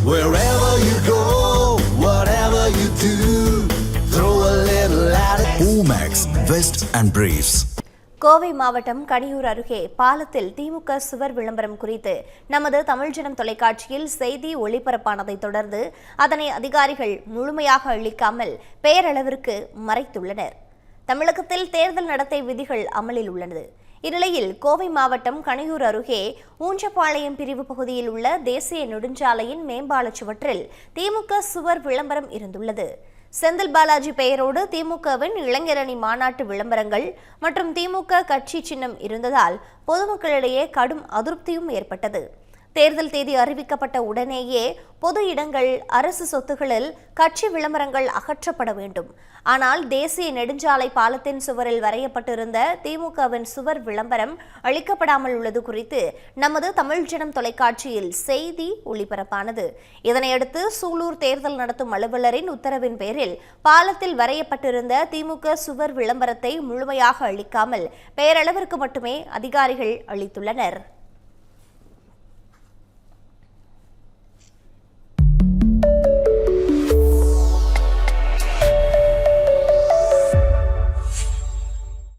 Wherever you go, whatever you do, throw a little at it. Omax, Vest and Briefs. Kovai மாவட்டம் கனியூர் அருகே பாலத்தில் திமுக சுவர் விளம்பரம் குறித்து நமது தமிழ்ஜனம் தொலைக்காட்சியில் செய்தி ஒளிபரப்பானதை தொடர்ந்து அதனை அதிகாரிகள் முழுமையாக அளிக்காமல் பெயரளவிற்கு மறைத்துள்ளனர். தமிழகத்தில் தேர்தல் நடத்தை விதிகள் அமலில் உள்ளது. இந்நிலையில் கோவை மாவட்டம் கனியூர் அருகே ஊஞ்சப்பாளையம் பிரிவு பகுதியில் உள்ள தேசிய நெடுஞ்சாலையின் மேம்பால சுவற்றில் திமுக சுவர் விளம்பரம் இருந்துள்ளது. செந்தில் பாலாஜி பெயரோடு திமுகவின் இளைஞரணி மாநாட்டு விளம்பரங்கள் மற்றும் திமுக கட்சி சின்னம் இருந்ததால் பொதுமக்களிடையே கடும் அதிருப்தியும் ஏற்பட்டது. தேர்தல் தேதி அறிவிக்கப்பட்ட உடனேயே பொது இடங்கள், அரசு சொத்துகளில் கட்சி விளம்பரங்கள் அகற்றப்பட வேண்டும். ஆனால் தேசிய நெடுஞ்சாலை பாலத்தின் சுவரில் வரையப்பட்டிருந்த திமுகவின் சுவர் விளம்பரம் அளிக்கப்படாமல் உள்ளது குறித்து நமது தமிழ்ஜனம் தொலைக்காட்சியில் செய்தி ஒளிபரப்பானது. இதனையடுத்து சூலூர் தேர்தல் நடத்தும் அலுவலரின் உத்தரவின் பேரில் பாலத்தில் வரையப்பட்டிருந்த திமுக சுவர் விளம்பரத்தை முழுமையாக அளிக்காமல் பெயரளவிற்கு மட்டுமே அதிகாரிகள் அளித்துள்ளனர்.